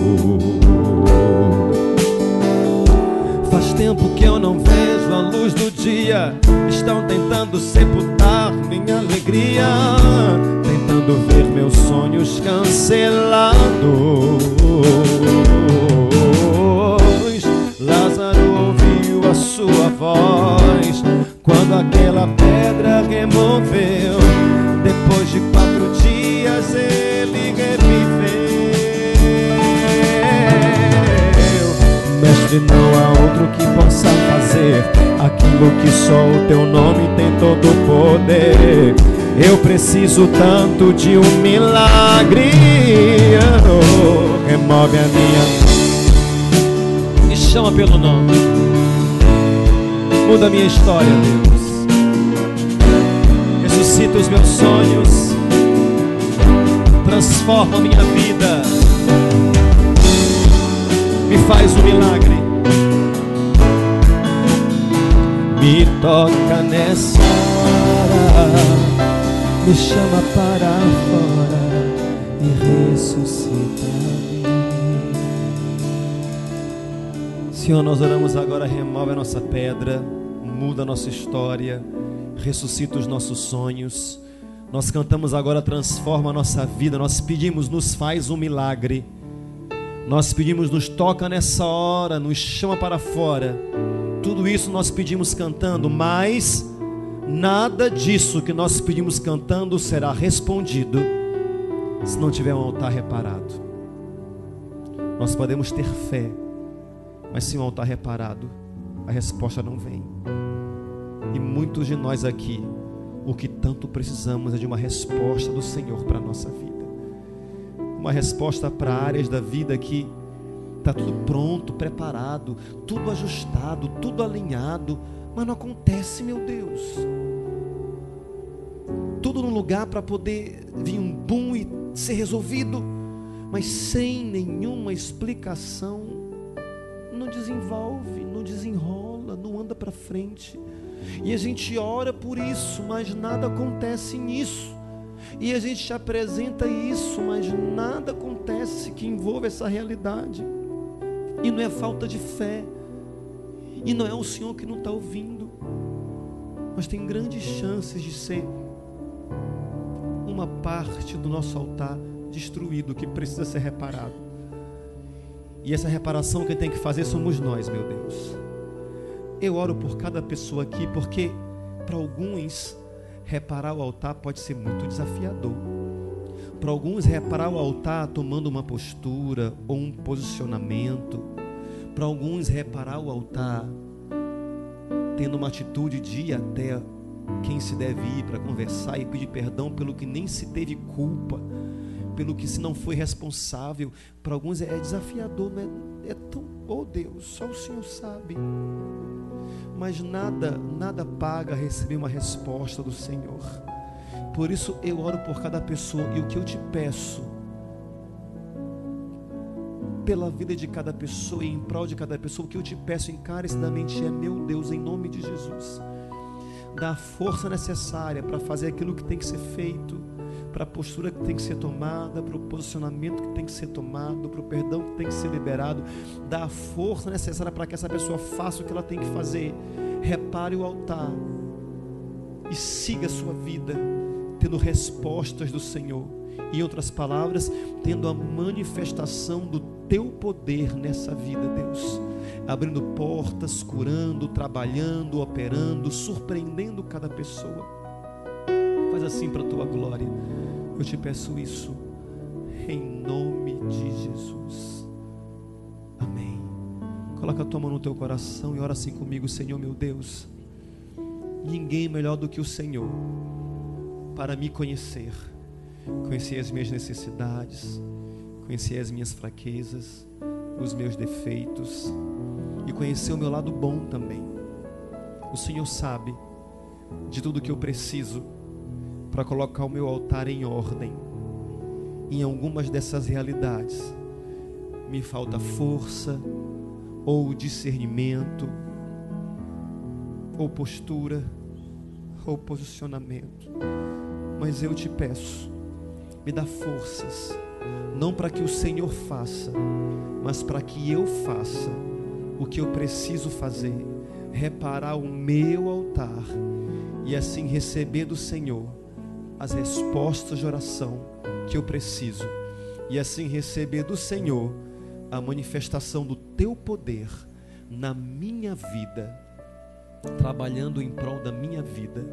Faz tempo que eu não vejo a luz do dia. Estão tentando sepultar minha alegria, tentando ver meus sonhos cancelados. Lázaro ouviu a sua voz quando aquela pedra removeu. Depois de 4 dias ele reviveu. Mestre, não há outro que possa fazer aquilo que só o teu nome tem todo o poder. Eu preciso tanto de um milagre. Oh, remove a minha, me chama pelo nome, muda a minha história, Deus. Ressuscita os meus sonhos, transforma a minha vida, me faz um milagre, me toca nessa hora, me chama para fora e ressuscita-me. Senhor, nós oramos agora, remove a nossa pedra, muda a nossa história, ressuscita os nossos sonhos. Nós cantamos agora, transforma a nossa vida. Nós pedimos, nos faz um milagre. Nós pedimos, nos toca nessa hora, nos chama para fora. Tudo isso nós pedimos cantando, mas nada disso que nós pedimos cantando será respondido se não tiver um altar reparado. Nós podemos ter fé, mas sem um altar reparado, a resposta não vem. E muitos de nós aqui, o que tanto precisamos é de uma resposta do Senhor para a nossa vida. Uma resposta para áreas da vida que está tudo pronto, preparado, tudo ajustado, tudo alinhado, mas não acontece, meu Deus. Tudo no lugar para poder vir um boom e ser resolvido, mas sem nenhuma explicação. Não desenvolve, não desenrola, não anda para frente. E a gente ora por isso, mas nada acontece nisso. E a gente te apresenta isso, mas nada acontece que envolva essa realidade. E não é falta de fé, e não é o Senhor que não está ouvindo, mas tem grandes chances de ser uma parte do nosso altar destruído, que precisa ser reparado. E essa reparação quem tem que fazer somos nós, meu Deus. Eu oro por cada pessoa aqui, porque para alguns reparar o altar pode ser muito desafiador. Para alguns reparar o altar tomando uma postura ou um posicionamento. Para alguns reparar o altar tendo uma atitude de ir até quem se deve ir para conversar e pedir perdão pelo que nem se teve culpa, pelo que se não foi responsável. Para alguns é desafiador, mas é tão, oh Deus, só o Senhor sabe. Mas nada paga receber uma resposta do Senhor. Por isso eu oro por cada pessoa, e o que eu te peço pela vida de cada pessoa e em prol de cada pessoa, o que eu te peço encarecidamente é: meu Deus, em nome de Jesus, dá a força necessária para fazer aquilo que tem que ser feito, para a postura que tem que ser tomada, para o posicionamento que tem que ser tomado, para o perdão que tem que ser liberado. Dá a força necessária para que essa pessoa faça o que ela tem que fazer. Repare o altar e siga a sua vida tendo respostas do Senhor. Em outras palavras, tendo a manifestação do teu poder nessa vida, Deus, abrindo portas, curando, trabalhando, operando, surpreendendo cada pessoa. Faz assim para a tua glória. Eu te peço isso em nome de Jesus. Amém. Coloca a tua mão no teu coração e ora assim comigo: Senhor meu Deus, ninguém melhor do que o Senhor para me conhecer as minhas necessidades, conhecer as minhas fraquezas, os meus defeitos, e conhecer o meu lado bom também. O Senhor sabe de tudo que eu preciso para colocar o meu altar em ordem. Em algumas dessas realidades me falta força, ou discernimento, ou postura, ou posicionamento. Mas eu te peço, me dá forças, não para que o Senhor faça, mas para que eu faça o que eu preciso fazer, reparar o meu altar, e assim receber do Senhor as respostas de oração que eu preciso, e assim receber do Senhor a manifestação do teu poder na minha vida, trabalhando em prol da minha vida,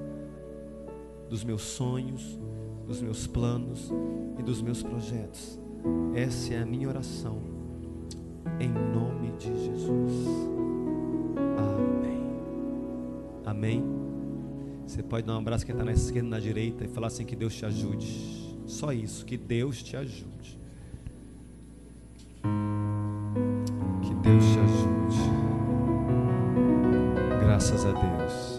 dos meus sonhos, dos meus planos e dos meus projetos. Essa é a minha oração, em nome de Jesus. Amém. Amém. Você pode dar um abraço quem está na esquerda e na direita e falar assim: que Deus te ajude. Só isso, que Deus te ajude. Que Deus te ajude. Graças a Deus.